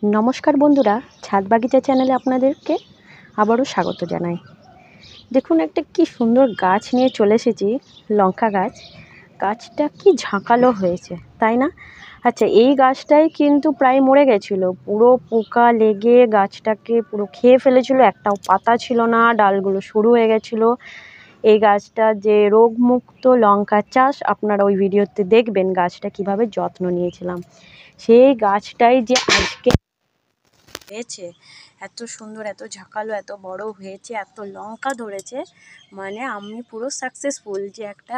নমস্কার বন্ধুরা, ছাদ বাগিচা চ্যানেলে আপনাদেরকে আবারও স্বাগত জানাই। দেখুন একটা কি সুন্দর গাছ নিয়ে চলে এসেছি, লঙ্কা গাছ। গাছটা কি ঝাঁকালো হয়েছে, তাই না? আচ্ছা, এই গাছটাই কিন্তু প্রায় মরে গেছিলো, পুরো পোকা লেগে গাছটাকে পুরো খেয়ে ফেলেছিল। একটাও পাতা ছিল না, ডালগুলো সরু হয়ে গেছিলো। এই গাছটা যে রোগমুক্ত লঙ্কা চাষ, আপনারা ওই ভিডিওতে দেখবেন গাছটা কিভাবে যত্ন নিয়েছিলাম। সেই গাছটাই যে আজকে হয়েছে, এত সুন্দর, এত ঝাঁকালো, এত বড় হয়েছে, এত লঙ্কা ধরেছে, মানে আমি পুরো সাকসেসফুল। যে একটা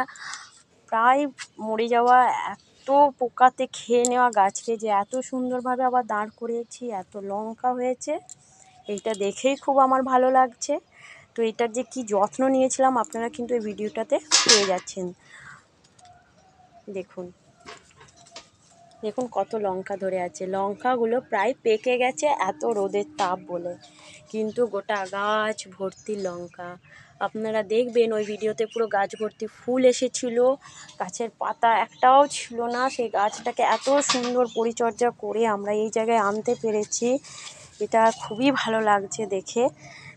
প্রায় মরে যাওয়া, এত পোকাতে খেয়ে নেওয়া গাছকে যে এত সুন্দরভাবে আবার দাঁড় করিয়েছি, এত লঙ্কা হয়েছে, এইটা দেখেই খুব আমার ভালো লাগছে। তো এটার যে কি যত্ন নিয়েছিলাম আপনারা কিন্তু এই ভিডিওটাতে পেয়ে যাচ্ছেন। দেখুন দেখুন কত লঙ্কা ধরে আছে। লঙ্কাগুলো প্রায় পেকে গেছে এত রোদের তাপ বলে, কিন্তু গোটা গাছ ভর্তি লঙ্কা। আপনারা দেখবেন ওই ভিডিওতে পুরো গাছ ভর্তি ফুল এসেছিল, গাছের পাতা একটাও ছিল না। সেই গাছটাকে এত সুন্দর পরিচর্যা করে আমরা এই জায়গায় আনতে পেরেছি, এটা খুবই ভালো লাগছে দেখে।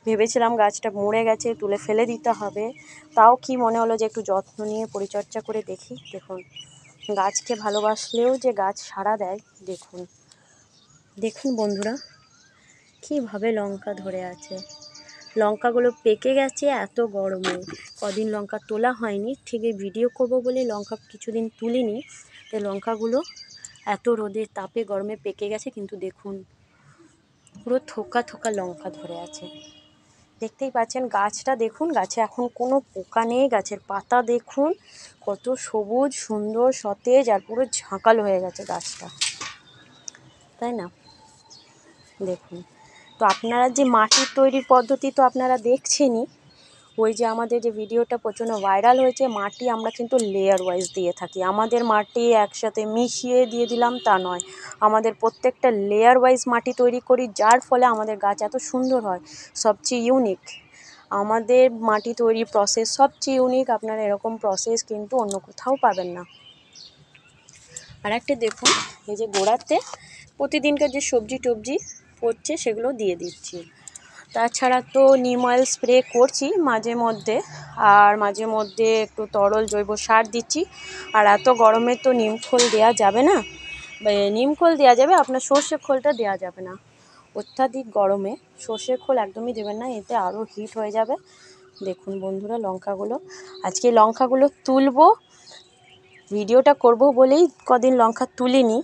ভেবেছিলাম গাছটা মরে গেছে, তুলে ফেলে দিতে হবে, তাও কি মনে হলো যে একটু যত্ন নিয়ে পরিচর্যা করে দেখি। দেখুন গাছকে ভালোবাসলেও যে গাছ সাড়া দেয়। দেখুন দেখুন বন্ধুরা, কীভাবে লঙ্কা ধরে আছে। লঙ্কাগুলো পেকে গেছে এত গরমে, কদিন লঙ্কা তোলা হয়নি, ঠিক এই ভিডিও করব বলে লঙ্কা কিছুদিন তুলিনি, তাই লঙ্কাগুলো এত রোদের তাপে গরমে পেকে গেছে। কিন্তু দেখুন পুরো থোকা থোকা লঙ্কা ধরে আছে, দেখতেই পাচ্ছেন। গাছটা দেখুন, গাছে এখন কোনো পোকা নেই, গাছের পাতা দেখুন কত সবুজ সুন্দর সতেজ, আর পুরো ঝাঁকালো হয়ে গেছে গাছটা, তাই না? দেখুন, তো আপনারা যে মাটির তৈরির পদ্ধতি তো আপনারা দেখছেনই, ওই যে আমাদের যে ভিডিওটা প্রচণ্ড ভাইরাল হয়েছে, মাটি আমরা কিন্তু লেয়ার ওয়াইজ দিয়ে থাকি। আমাদের মাটি একসাথে মিশিয়ে দিয়ে দিলাম তা নয়, আমাদের প্রত্যেকটা লেয়ার ওয়াইজ মাটি তৈরি করি, যার ফলে আমাদের গাছ এত সুন্দর হয়। সবচেয়ে ইউনিক আমাদের মাটি তৈরি প্রসেস, সবচেয়ে ইউনিক। আপনারা এরকম প্রসেস কিন্তু অন্য কোথাও পাবেন না। আর একটা দেখুন, এই যে গোড়াতে প্রতিদিনকার যে সবজি টবজি পড়ছে সেগুলো দিয়ে দিচ্ছি। তাছাড়া তো নিম অয়েল স্প্রে করছি মাঝে মধ্যে, আর মাঝে মধ্যে একটু তরল জৈব সার দিচ্ছি। আর এত গরমে তো নিম খোল দেওয়া যাবে না, নিম খোল দেওয়া যাবে, আপনার সর্ষে খোলটা দেওয়া যাবে না। অত্যাধিক গরমে সর্ষে খোল একদমই দেবেন না, এতে আরও হিট হয়ে যাবে। দেখুন বন্ধুরা লঙ্কাগুলো, আজকে লঙ্কাগুলো তুলবো, ভিডিওটা করব বলেই কদিন লঙ্কা তুলিনি।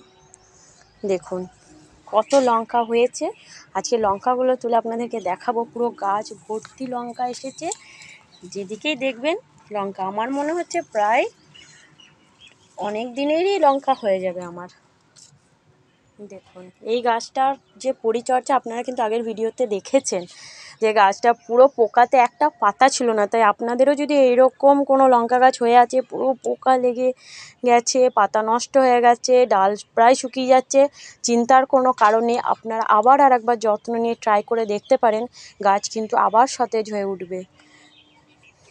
দেখুন কত লঙ্কা হয়েছে, আজকে লঙ্কাগুলো তুলে আপনাদেরকে দেখাবো। পুরো গাছ ভর্তি লঙ্কা এসেছে, যেদিকেই দেখবেন লঙ্কা। আমার মনে হচ্ছে প্রায় অনেক দিনেরই লঙ্কা হয়ে যাবে আমার। দেখুন এই গাছটার যে পরিচর্যা আপনারা কিন্তু আগের ভিডিওতে দেখেছেন, যে গাছটা পুরো পোকাতে একটা পাতা ছিল না। তাই আপনাদেরও যদি এরকম কোনো লঙ্কা গাছ হয়ে আছে, পুরো পোকা লেগে গেছে, পাতা নষ্ট হয়ে গেছে, ডাল প্রায় শুকিয়ে যাচ্ছে, চিন্তার কোনো কারণ নেই। আপনারা আবার আর একবার যত্ন নিয়ে ট্রাই করে দেখতে পারেন, গাছ কিন্তু আবার সতেজ হয়ে উঠবে।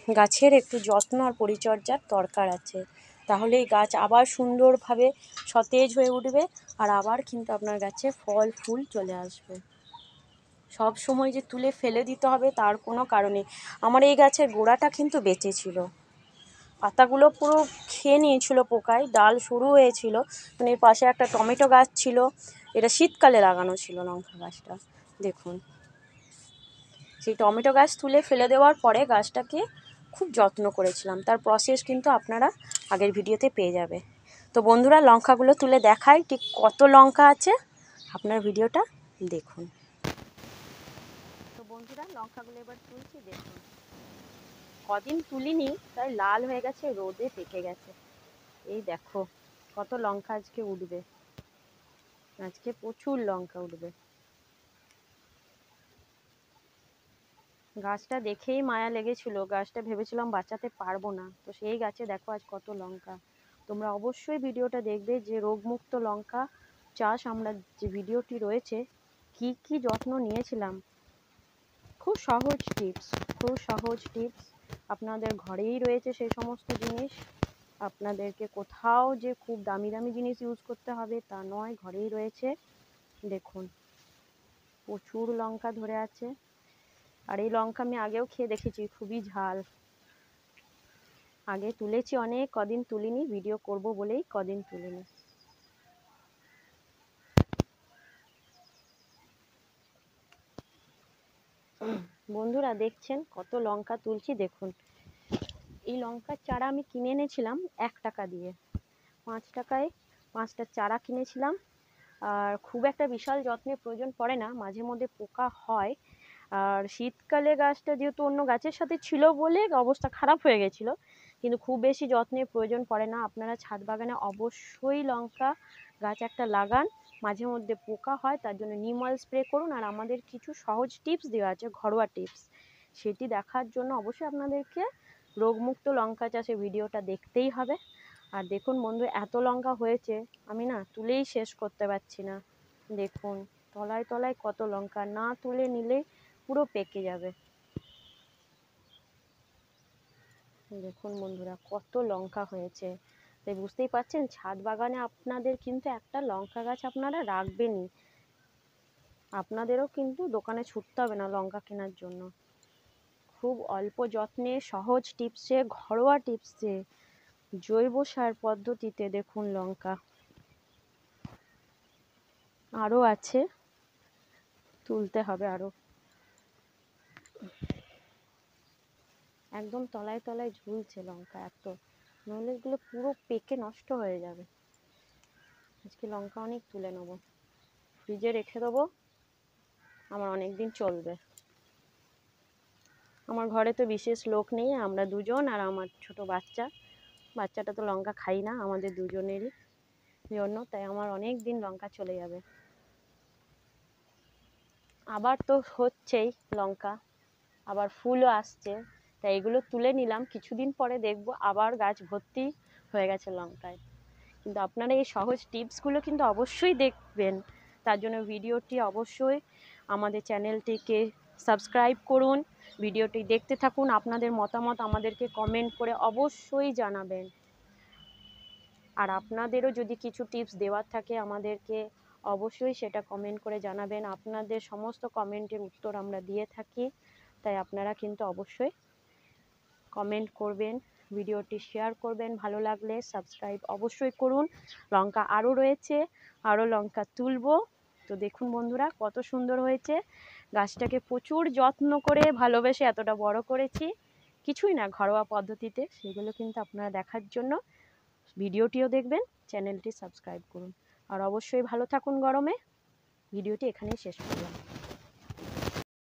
গাছের একটু যত্ন আর পরিচর্যার দরকার আছে, তাহলে এই গাছ আবার সুন্দরভাবে সতেজ হয়ে উঠবে, আর আবার কিন্তু আপনার গাছে ফল ফুল চলে আসবে। সব সময় যে তুলে ফেলে দিতে হবে তার কোনো কারণে। আমার এই গাছের গোড়াটা কিন্তু বেঁচে ছিল, পাতাগুলো পুরো খেয়ে নিয়েছিল পোকায়, ডাল শুরু হয়েছিল। মানে এর পাশে একটা টমেটো গাছ ছিল, এটা শীতকালে লাগানো ছিল লঙ্কা গাছটা। দেখুন সেই টমেটো গাছ তুলে ফেলে দেওয়ার পরে গাছটাকে খুব যত্ন করেছিলাম, তার প্রসেস কিন্তু আপনারা আগের ভিডিওতে পেয়ে যাবে। তো বন্ধুরা লঙ্কাগুলো তুলে দেখাই ঠিক কত লঙ্কা আছে, আপনার ভিডিওটা দেখুন। তো বন্ধুরা লঙ্কাগুলো এবার তুলছি, দেখুন কদিন তুলিনি তাই লাল হয়ে গেছে, রোদে পেকে গেছে। এই দেখো কত লঙ্কা আজকে উঠবে, আজকে প্রচুর লঙ্কা উঠবে। গাছটা দেখেই মায়া লেগেছিল, গাছটা ভেবেছিলাম বাঁচাতে পারবো না, তো সেই গাছে দেখো আজ কত লঙ্কা। তোমরা অবশ্যই ভিডিওটা দেখবে, যে রোগমুক্ত লঙ্কা চাষ আমরা যে ভিডিওটি রয়েছে, কি কি যত্ন নিয়েছিলাম। খুব সহজ টিপস, খুব সহজ টিপস, আপনাদের ঘরেই রয়েছে সেই সমস্ত জিনিস। আপনাদেরকে কোথাও যে খুব দামি দামি জিনিস ইউজ করতে হবে তা নয়, ঘরেই রয়েছে। দেখুন প্রচুর লঙ্কা ধরে আছে। আর এই লঙ্কা আমি আগেও খেয়ে দেখেছি, খুবই ঝাল। আগে তুলেছি অনেক, কদিন তুলিনি, ভিডিও করব বলেই কদিন তুলিনি। বন্ধুরা দেখছেন কত লঙ্কা তুলছি, দেখুন। এই লঙ্কার চারা আমি কিনে এনেছিলাম 1 টাকা দিয়ে। 5 টাকায় 5টা চারা কিনেছিলাম। আর খুব একটা বিশাল যত্নের প্রয়োজন পড়ে না, মাঝে মধ্যে পোকা হয়। আর শীতকালে গাছটা যেহেতু অন্য গাছের সাথে ছিল বলে অবস্থা খারাপ হয়ে গেছিলো, কিন্তু খুব বেশি যত্নের প্রয়োজন পড়ে না। আপনারা ছাদ বাগানে অবশ্যই লঙ্কা গাছ একটা লাগান। মাঝে মধ্যে পোকা হয়, তার জন্য নিম অয়েল স্প্রে করুন। আর আমাদের কিছু সহজ টিপস দেওয়া আছে, ঘরোয়া টিপস, সেটি দেখার জন্য অবশ্যই আপনাদেরকে রোগমুক্ত লঙ্কা চাষের ভিডিওটা দেখতেই হবে। আর দেখুন বন্ধু, এত লঙ্কা হয়েছে আমি না তুলেই শেষ করতে পারছি না। দেখুন তলায় তলায় কত লঙ্কা, না তুলে নিলে পুরো পেকে যাবে। দেখুন বন্ধুরা কত লঙ্কা হয়েছে। তাই বুঝতেই পারছেন ছাদ বাগানে আপনাদের কিন্তু একটা লঙ্কা গাছ আপনারা রাখবেনই। আপনাদেরও কিন্তু দোকানে ছুটতে হবে না লঙ্কা কেনার জন্য। খুব অল্প যত্নে, সহজ টিপসে, ঘরোয়া টিপসে, জৈব সার পদ্ধতিতে দেখুন লঙ্কা। আরও আছে, তুলতে হবে আরও। একদম তলায় তলায় ঝুলছে লঙ্কা, এত, নইলে এগুলো পুরো পেকে নষ্ট হয়ে যাবে। আজকে লঙ্কা অনেক তুলে নেবো, ফ্রিজে রেখে দেবো, আমার অনেক দিন চলবে। আমার ঘরে তো বিশেষ লোক নেই, আমরা দুজন আর আমার ছোট বাচ্চাটা তো লঙ্কা খাই না, আমাদের দুজনেরই জন্য, তাই আমার অনেক দিন লঙ্কা চলে যাবে। আবার তো হচ্ছেই লঙ্কা, আবার ফুলও আসছে, তাই এগুলো তুলে নিলাম। কিছুদিন পরে দেখবো আবার গাছ ভর্তি হয়ে গেছে লঙ্কায়। কিন্তু আপনারা এই সহজ টিপসগুলো কিন্তু অবশ্যই দেখবেন। তার জন্য ভিডিওটি অবশ্যই আমাদের চ্যানেলটিকে সাবস্ক্রাইব করুন, ভিডিওটি দেখতে থাকুন। আপনাদের মতামত আমাদেরকে কমেন্ট করে অবশ্যই জানাবেন। আর আপনাদেরও যদি কিছু টিপস দেওয়ার থাকে আমাদেরকে অবশ্যই সেটা কমেন্ট করে জানাবেন। আপনাদের সমস্ত কমেন্টের উত্তর আমরা দিয়ে থাকি, তাই আপনারা কিন্তু অবশ্যই কমেন্ট করবেন, ভিডিওটি শেয়ার করবেন, ভালো লাগলে সাবস্ক্রাইব অবশ্যই করুন। লঙ্কা আরও রয়েছে, আরও লঙ্কা তুলবো। তো দেখুন বন্ধুরা কত সুন্দর হয়েছে। গাছটাকে প্রচুর যত্ন করে ভালোবেসে এতটা বড় করেছি, কিছুই না, ঘরোয়া পদ্ধতিতে। সেগুলো কিন্তু আপনারা দেখার জন্য ভিডিওটিও দেখবেন, চ্যানেলটি সাবস্ক্রাইব করুন। আর অবশ্যই ভালো থাকুন গরমে। ভিডিওটি এখানেই শেষ করলাম।